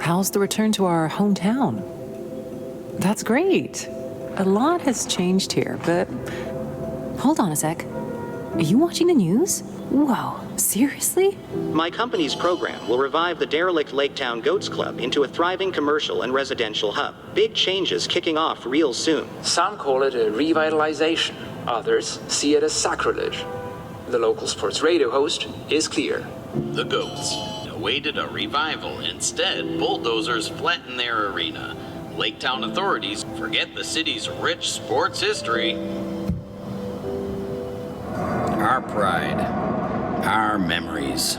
how's the return to our hometown? That's great. A lot has changed here, but... Hold on a sec. Are you watching the news? Whoa, seriously? My company's program will revive the derelict Laketown Goats Club into a thriving commercial and residential hub. Big changes kicking off real soon. Some call it a revitalization. Others see it as sacrilege. The local sports radio host is clear. The Goats awaited a revival. Instead, bulldozers flattened their arena. Laketown authorities forget the city's rich sports history. Our pride, our memories.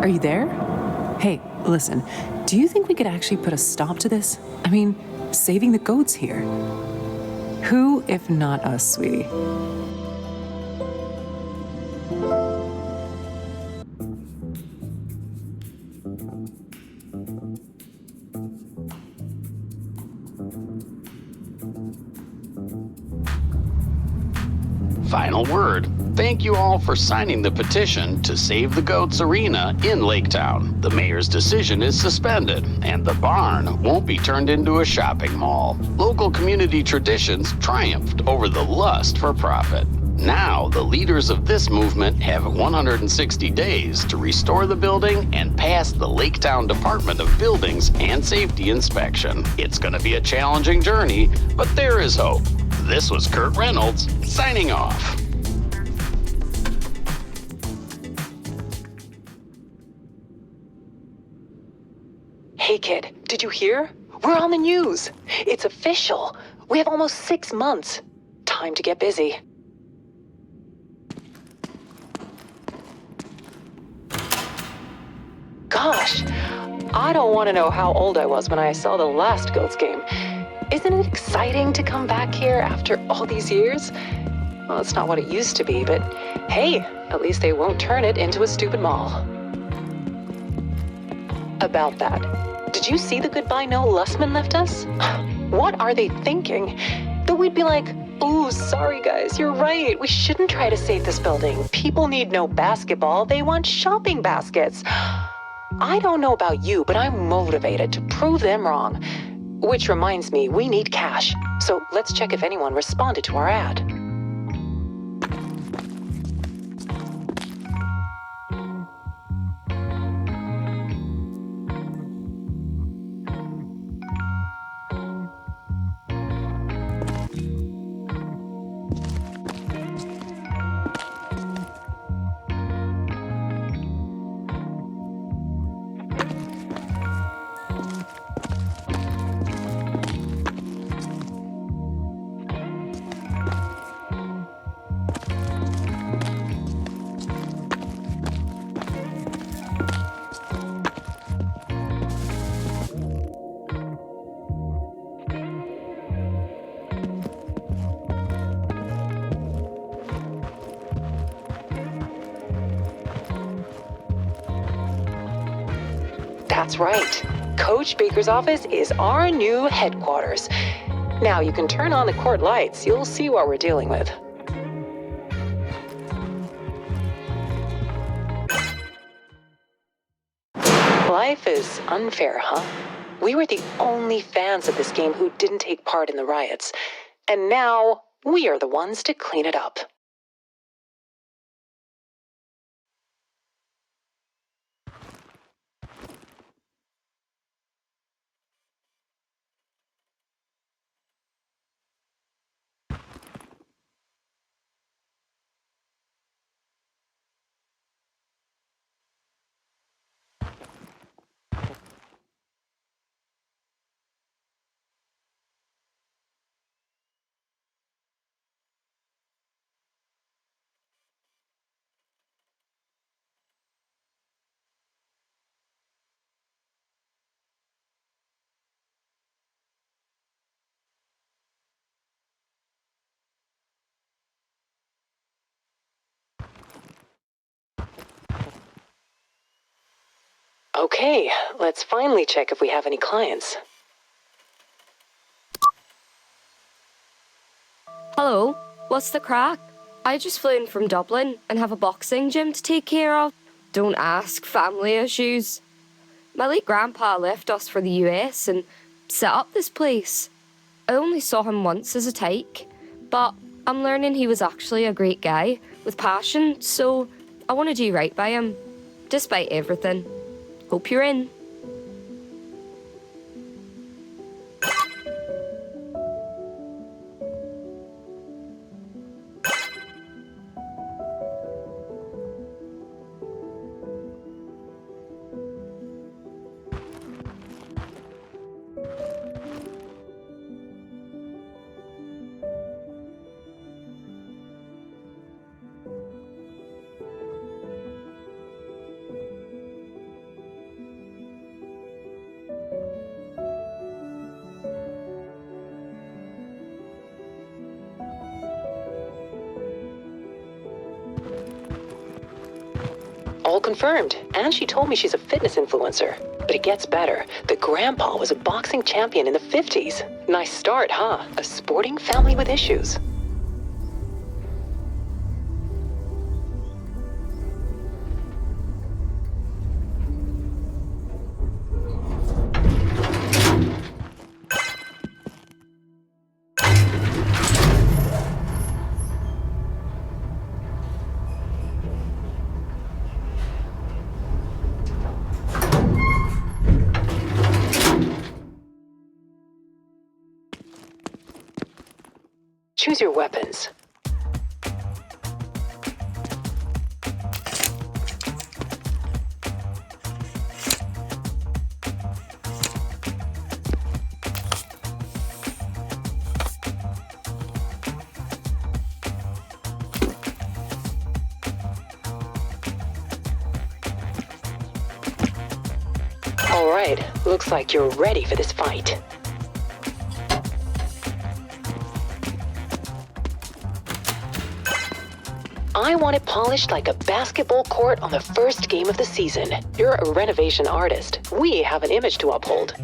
Are you there? Hey, listen, do you think we could actually put a stop to this? I mean, saving the goats here. Who, if not us, sweetie? Final word. Thank you all for signing the petition to save the Goats Arena in Laketown. The mayor's decision is suspended, and the barn won't be turned into a shopping mall. Local community traditions triumphed over the lust for profit. Now, the leaders of this movement have 160 days to restore the building and pass the Laketown Department of Buildings and Safety inspection. It's going to be a challenging journey, but there is hope. This was Kurt Reynolds, signing off. Hey kid, did you hear? We're on the news. It's official. We have almost 6 months. Time to get busy. Gosh, I don't want to know how old I was when I saw the last Goats game. Isn't it exciting to come back here after all these years? Well, it's not what it used to be, but hey, at least they won't turn it into a stupid mall. About that, did you see the goodbye note Lussman left us? What are they thinking? That we'd be like, ooh, sorry guys, you're right. We shouldn't try to save this building. People need no basketball. They want shopping baskets. I don't know about you, but I'm motivated to prove them wrong. Which reminds me, we need cash. So let's check if anyone responded to our ad. That's right. Coach Baker's office is our new headquarters. Now you can turn on the court lights. You'll see what we're dealing with. Life is unfair, huh? We were the only fans of this game who didn't take part in the riots. And now we are the ones to clean it up. Okay, let's finally check if we have any clients. Hello, what's the crack? I just flew in from Dublin and have a boxing gym to take care of. Don't ask, family issues. My late grandpa left us for the US and set up this place. I only saw him once as a tyke, but I'm learning he was actually a great guy with passion, so I want to do right by him, despite everything. Hope you're in. All confirmed. And she told me she's a fitness influencer. But it gets better. The grandpa was a boxing champion in the 50s. Nice start, huh? A sporting family with issues. Choose your weapons. All right, looks like you're ready for this fight. I want it polished like a basketball court on the first game of the season. You're a renovation artist. We have an image to uphold.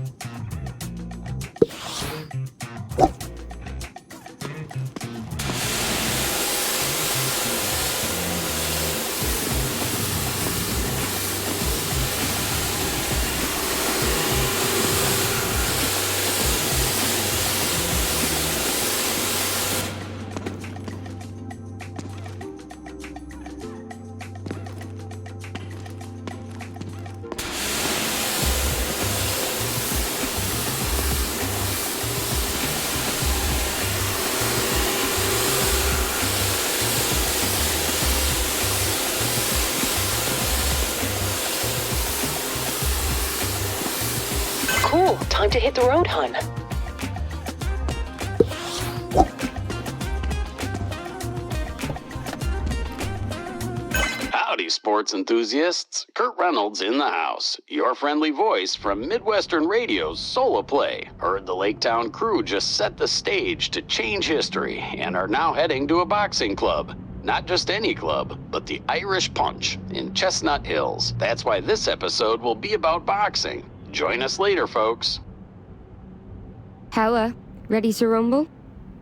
Cool, time to hit the road, hun. Howdy, sports enthusiasts. Kurt Reynolds in the house. Your friendly voice from Midwestern Radio's Solo Play. Heard the Laketown crew just set the stage to change history and are now heading to a boxing club. Not just any club, but the Irish Punch in Chestnut Hills. That's why this episode will be about boxing. Join us later, folks. Howa, ready to rumble?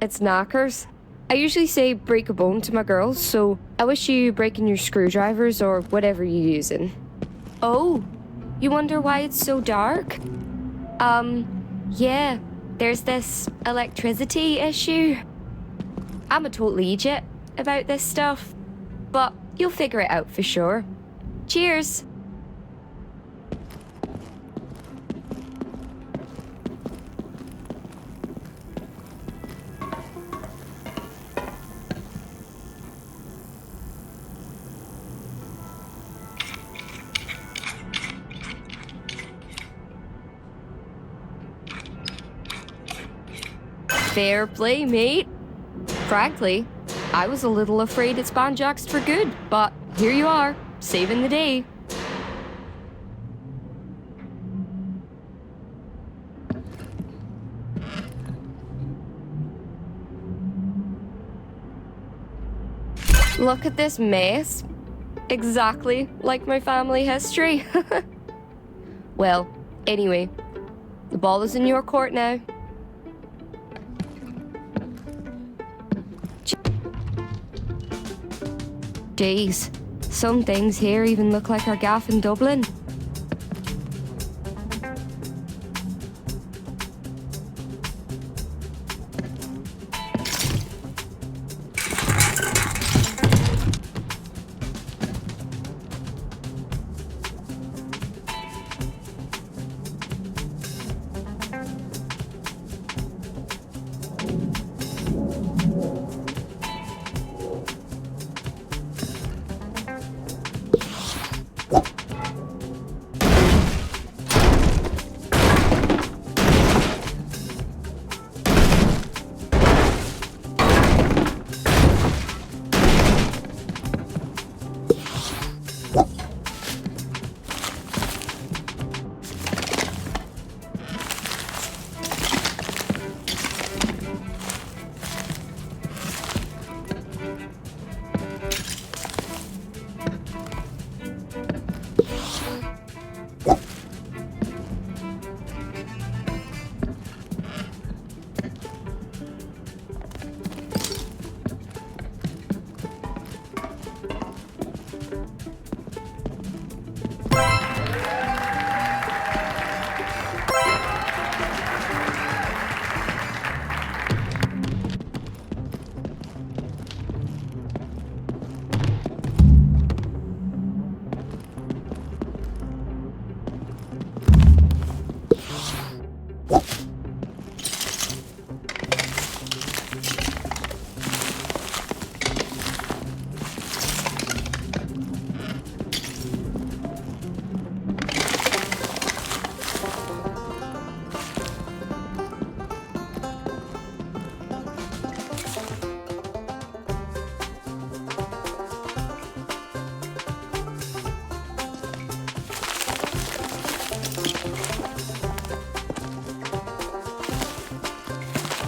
It's knockers. I usually say break a bone to my girls, so I wish you breaking your screwdrivers or whatever you're using. Oh, you wonder why it's so dark? Yeah, there's this electricity issue. I'm a total idiot about this stuff, but you'll figure it out for sure. Cheers! Fair play, mate. Frankly, I was a little afraid it's banjaxed for good, but here you are, saving the day. Look at this mess. Exactly like my family history. Well, anyway, the ball is in your court now. Jeez, some things here even look like our gaff in Dublin.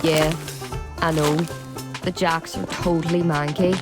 Yeah, I know. The jacks are totally manky.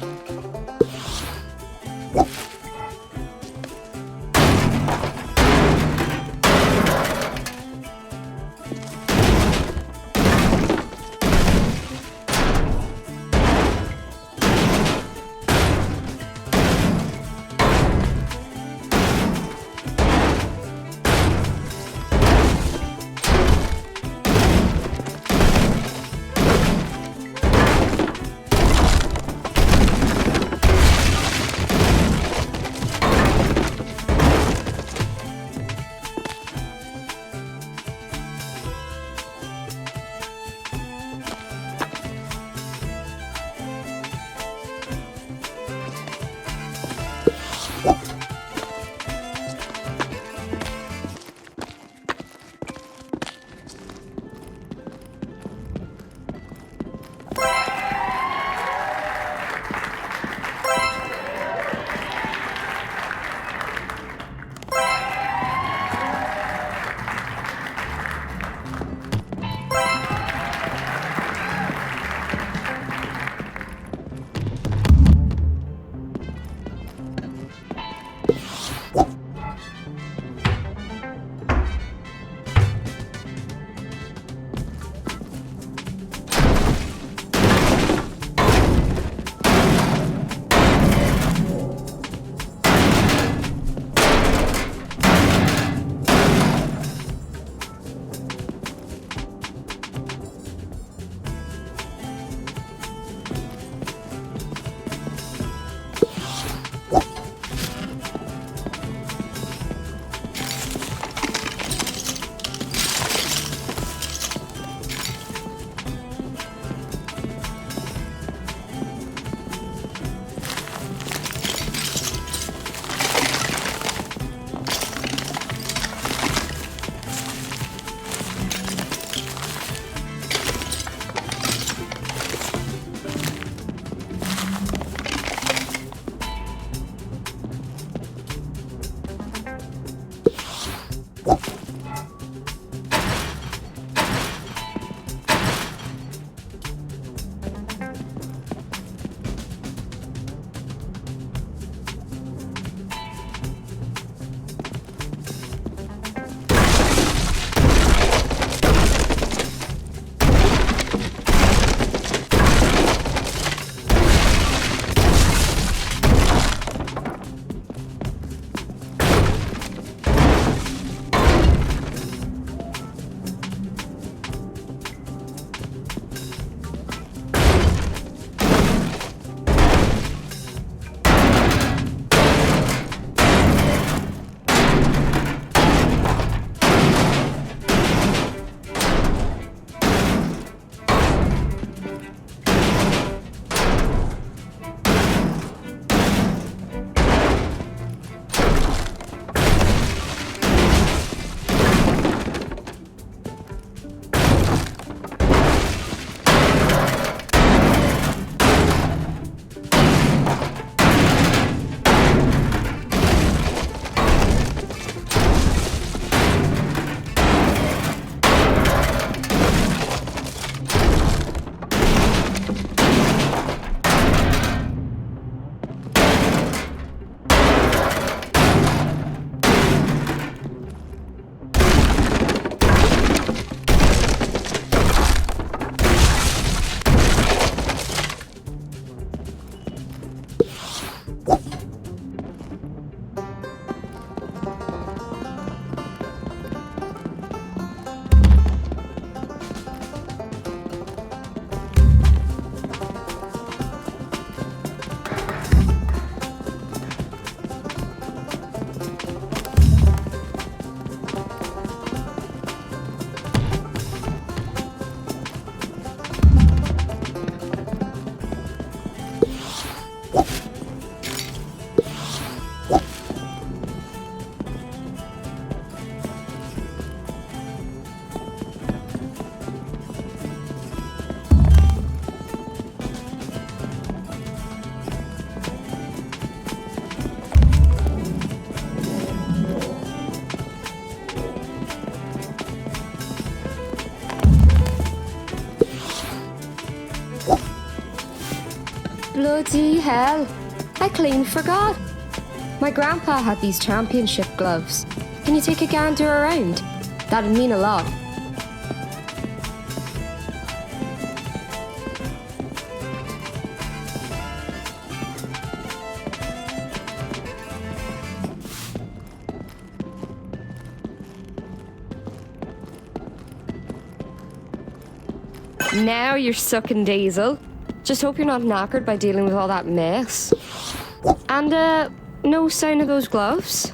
Bloody hell. I clean forgot. My grandpa had these championship gloves. Can you take a gander around? That'd mean a lot. Now you're sucking diesel. Just hope you're not knackered by dealing with all that mess. And, no sign of those gloves?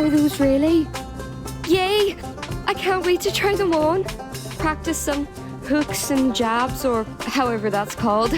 Are those really? Yay! I can't wait to try them on. Practice some hooks and jabs, or however that's called.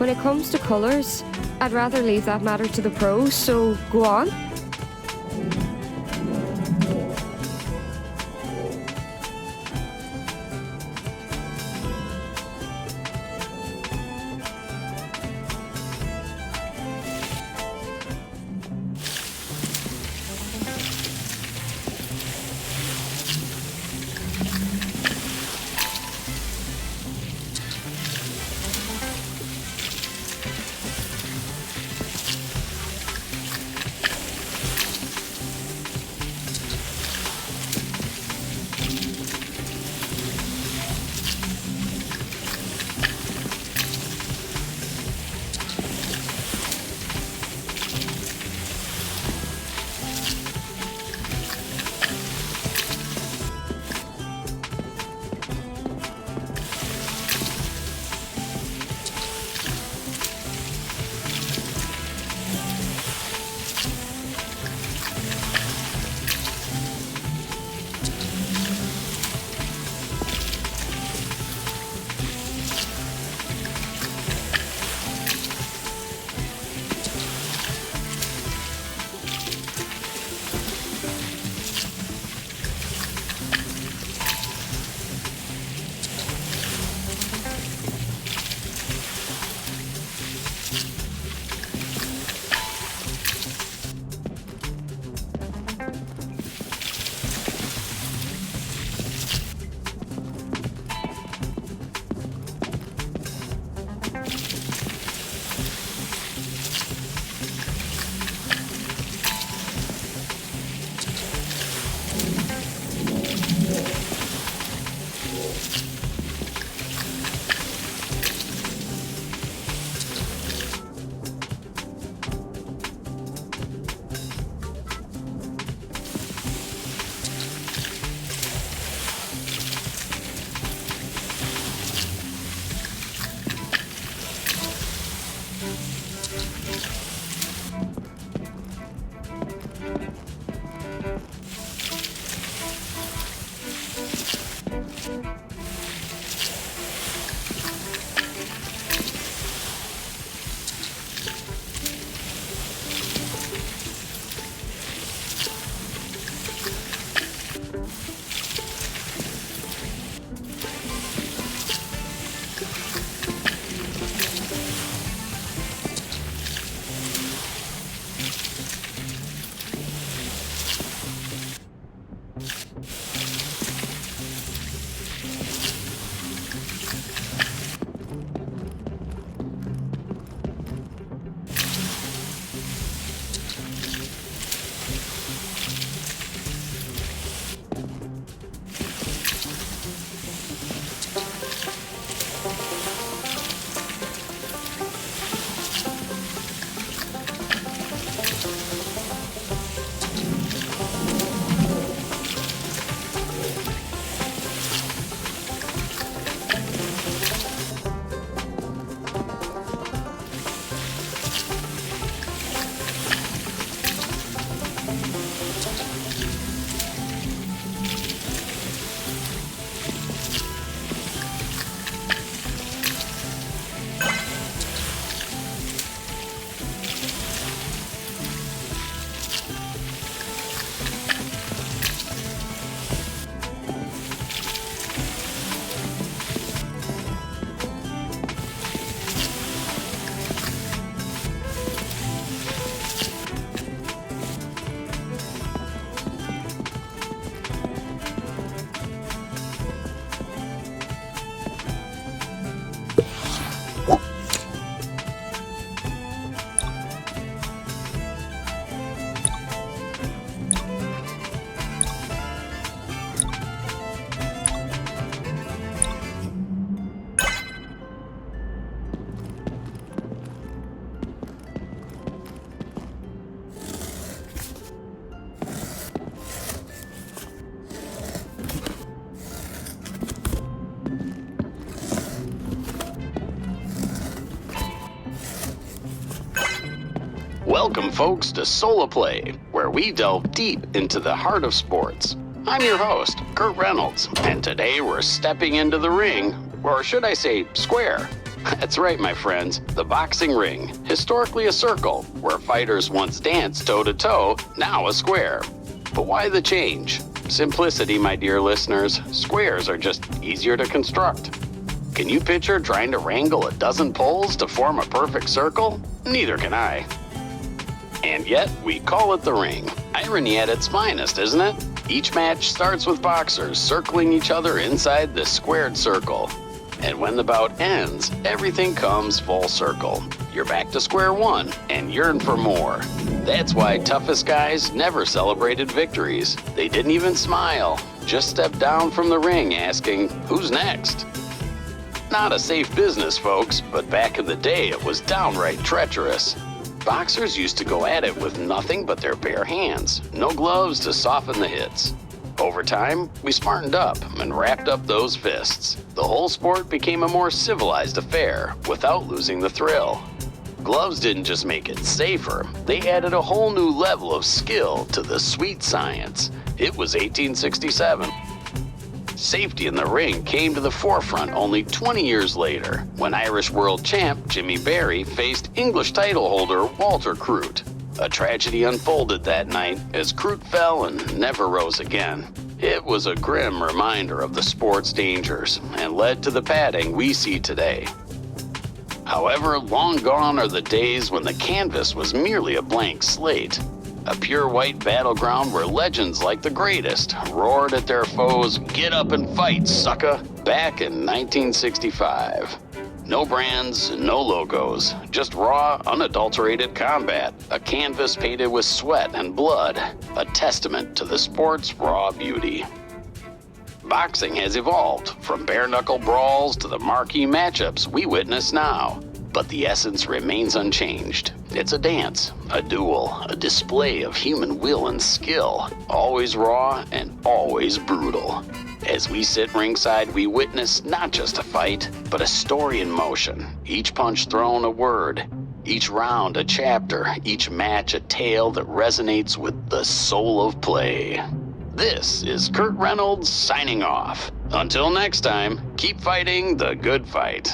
When it comes to colours, I'd rather leave that matter to the pros, so go on. Welcome, folks, to Sola Play, where we delve deep into the heart of sports. I'm your host, Kurt Reynolds, and today we're stepping into the ring, or should I say, square. That's right, my friends, the boxing ring, historically a circle, where fighters once danced toe-to-toe, now a square. But why the change? Simplicity, my dear listeners. Squares are just easier to construct. Can you picture trying to wrangle a dozen poles to form a perfect circle? Neither can I. And yet, we call it the ring. Irony at its finest, isn't it? Each match starts with boxers circling each other inside the squared circle. And when the bout ends, everything comes full circle. You're back to square one and yearn for more. That's why toughest guys never celebrated victories. They didn't even smile, just stepped down from the ring asking, "Who's next?" Not a safe business, folks, but back in the day it was downright treacherous. Boxers used to go at it with nothing but their bare hands, no gloves to soften the hits. Over time, we smartened up and wrapped up those fists. The whole sport became a more civilized affair without losing the thrill. Gloves didn't just make it safer, they added a whole new level of skill to the sweet science. It was 1867. Safety in the ring came to the forefront only 20 years later, when Irish world champ Jimmy Barry faced English title holder Walter Crute. A tragedy unfolded that night as Crute fell and never rose again. It was a grim reminder of the sport's dangers and led to the padding we see today. However, long gone are the days when the canvas was merely a blank slate. A pure white battleground where legends like the greatest roared at their foes, "Get up and fight, sucker!" back in 1965. No brands, no logos, just raw, unadulterated combat. A canvas painted with sweat and blood, a testament to the sport's raw beauty. Boxing has evolved from bare-knuckle brawls to the marquee matchups we witness now. But the essence remains unchanged. It's a dance, a duel, a display of human will and skill, always raw and always brutal. As we sit ringside, we witness not just a fight, but a story in motion. Each punch thrown a word, each round a chapter, each match a tale that resonates with the soul of play. This is Kurt Reynolds signing off. Until next time, keep fighting the good fight.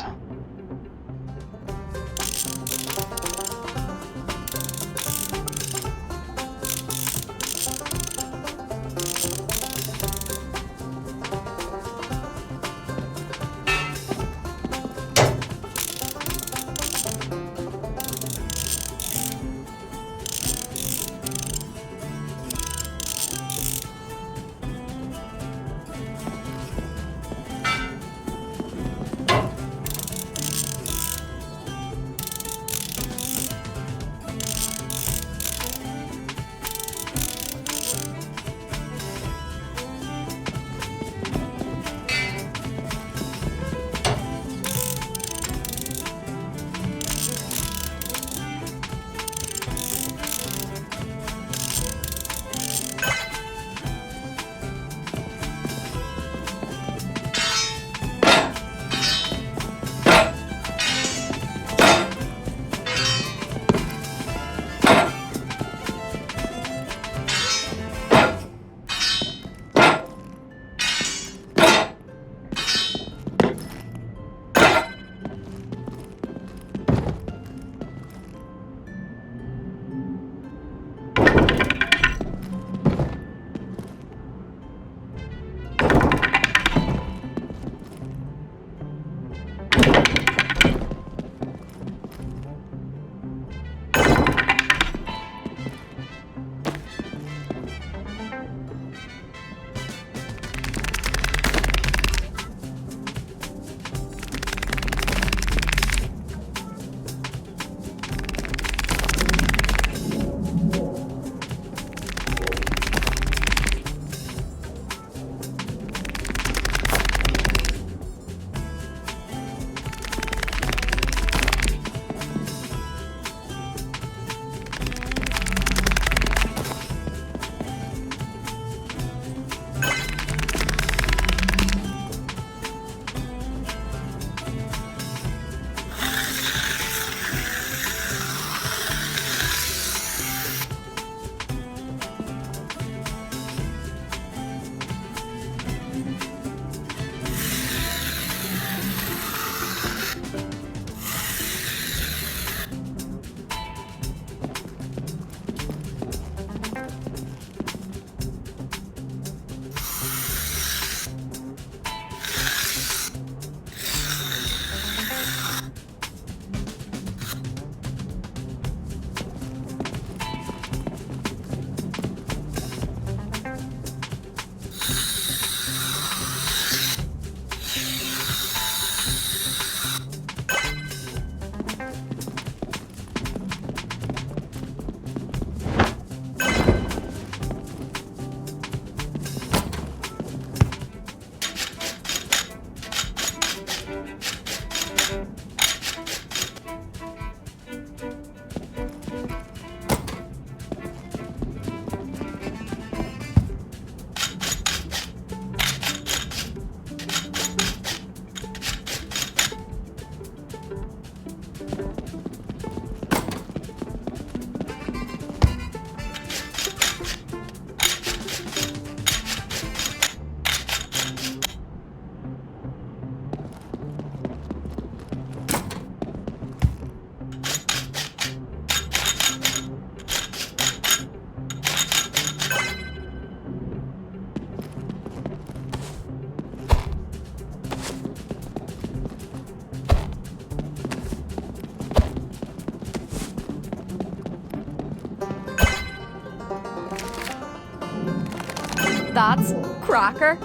That's cracker.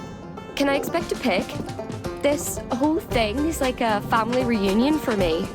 Can I expect a pic? This whole thing is like a family reunion for me.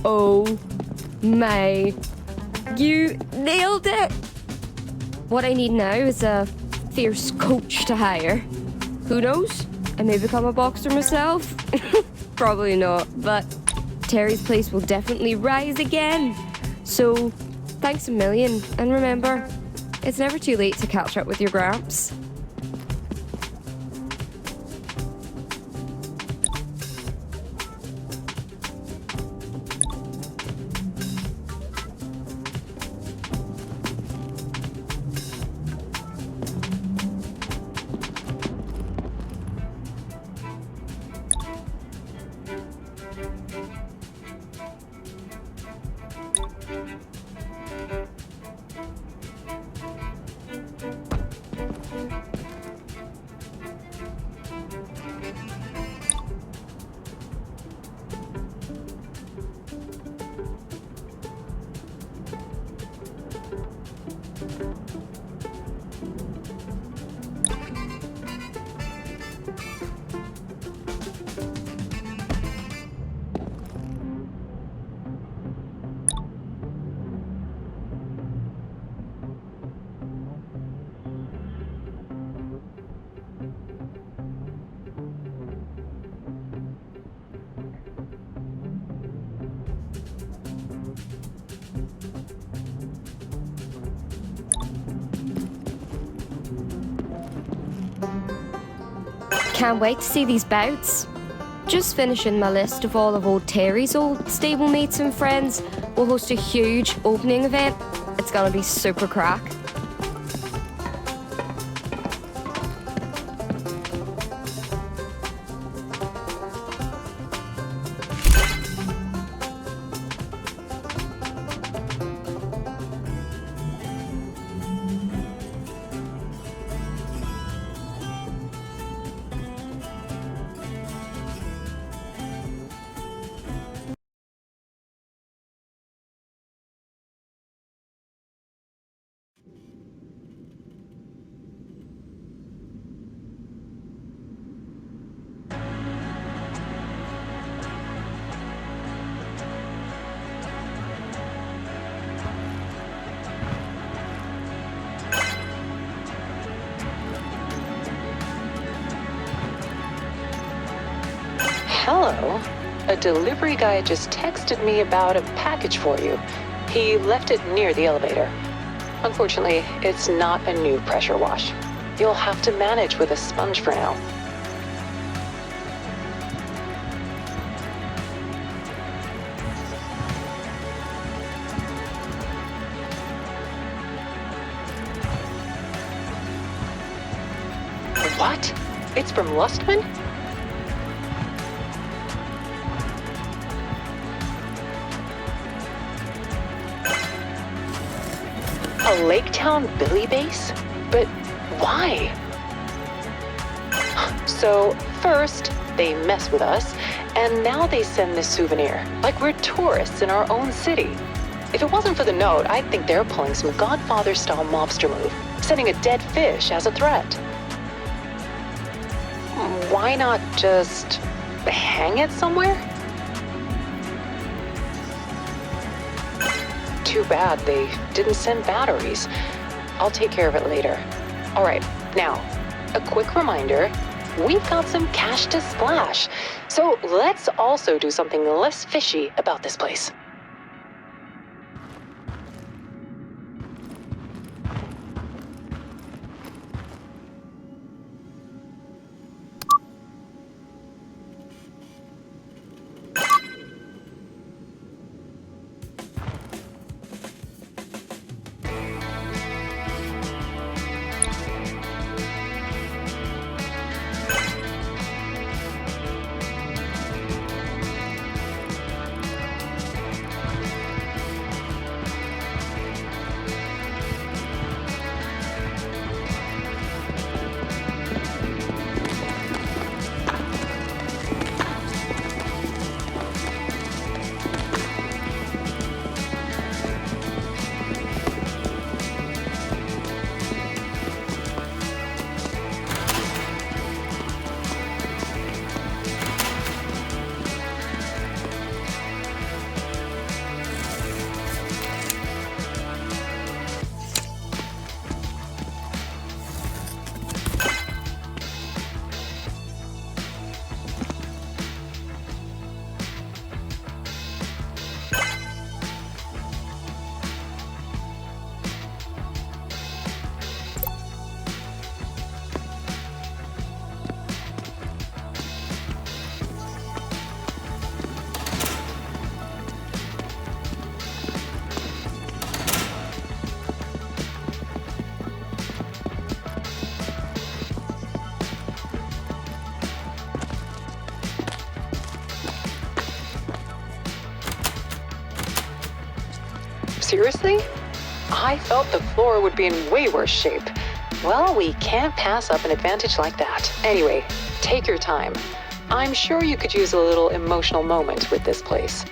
Oh my, you nailed it! What I need now is a fierce coach to hire. Who knows? I may become a boxer myself. Probably not, but Terry's place will definitely rise again. So, thanks a million, and remember, it's never too late to catch up with your gramps. Can't wait to see these bouts. Just finishing my list of all of old Terry's old stablemates and friends. We'll host a huge opening event. It's gonna be super crack. Hello. A delivery guy just texted me about a package for you. He left it near the elevator. Unfortunately, it's not a new pressure wash. You'll have to manage with a sponge for now. What? It's from Lustman? A Laketown Billy base? But why? So, first, they mess with us, and now they send this souvenir, like we're tourists in our own city. If it wasn't for the note, I'd think they're pulling some Godfather-style mobster move, sending a dead fish as a threat. Why not just hang it somewhere? Too bad they didn't send batteries. I'll take care of it later. All right, now, a quick reminder, we've got some cash to splash. So let's also do something less fishy about this place. Seriously? I felt the floor would be in way worse shape. Well, we can't pass up an advantage like that. Anyway, take your time. I'm sure you could use a little emotional moment with this place.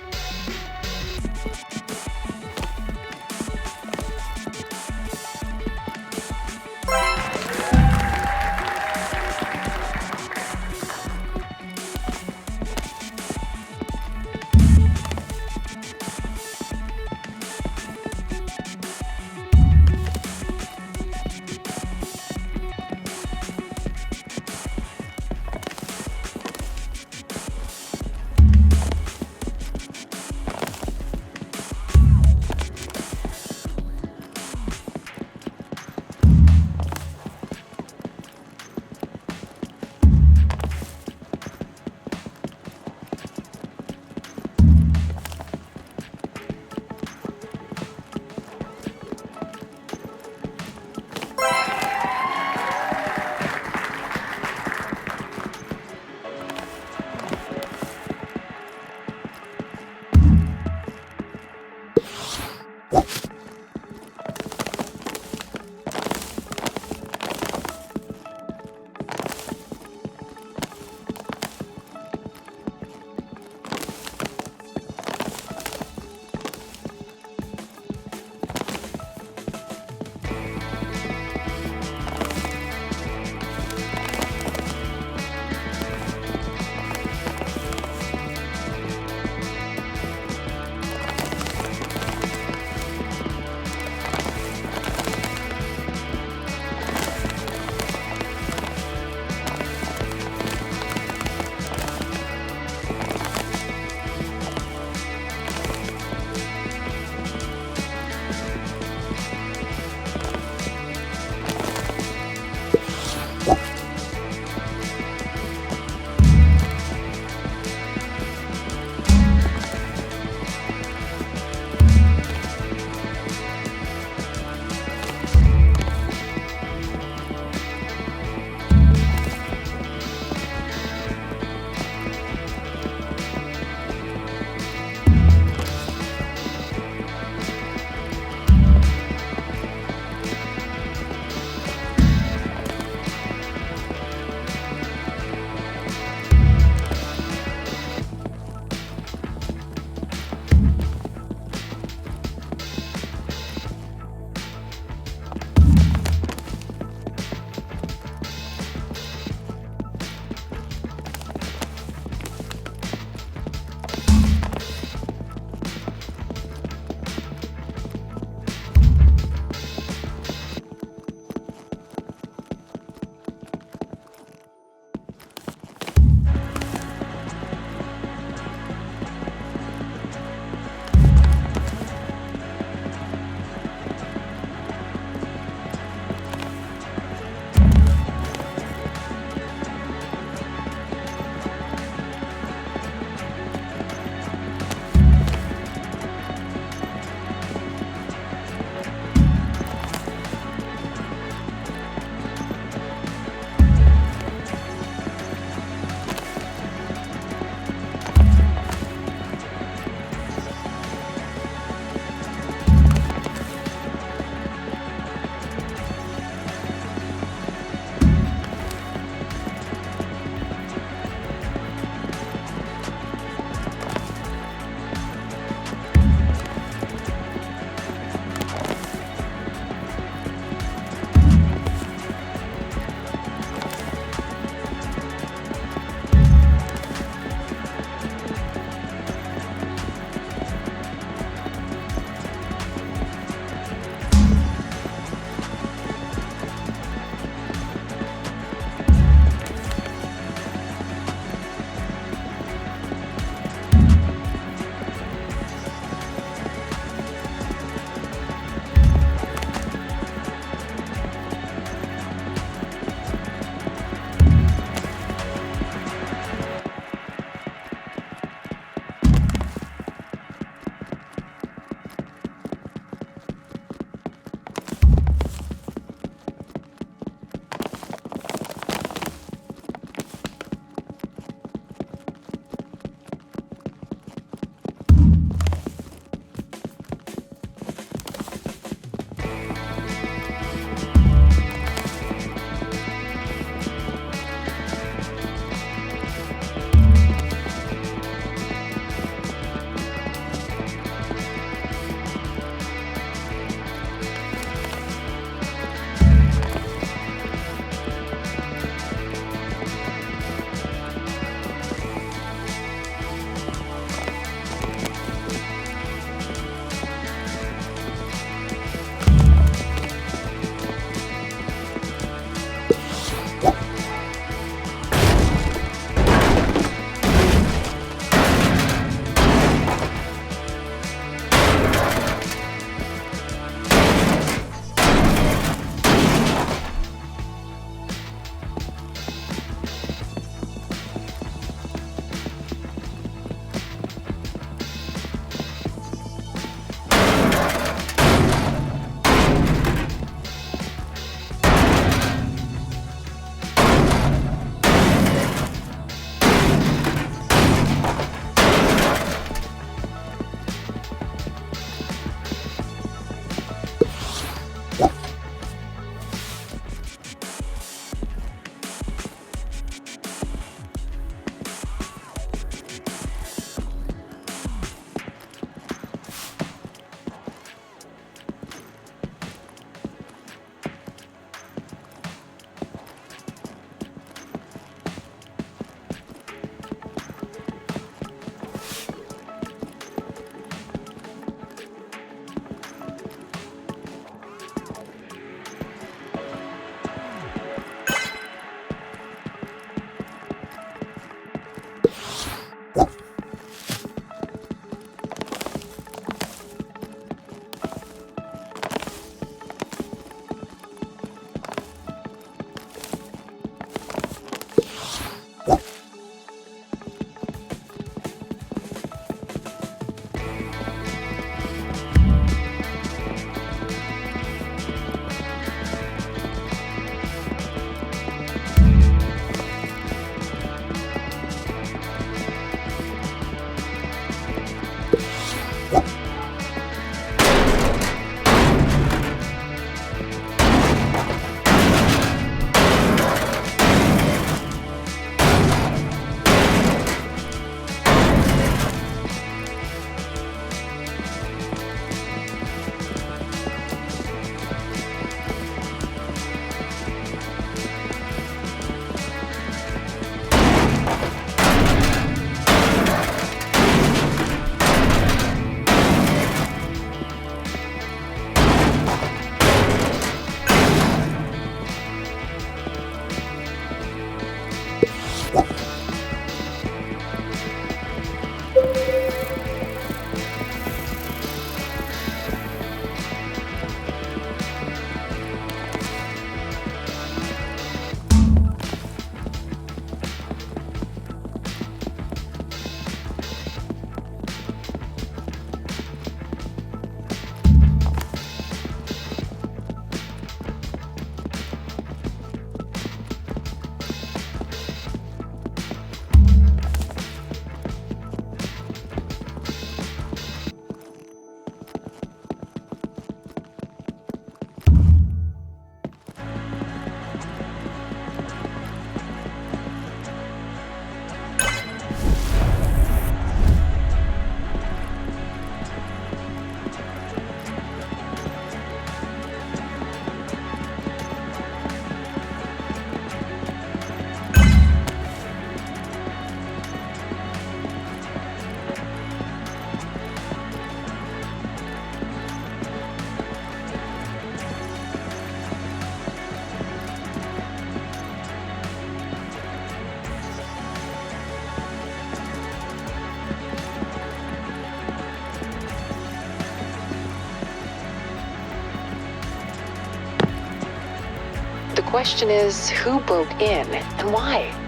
The question is, who broke in and why?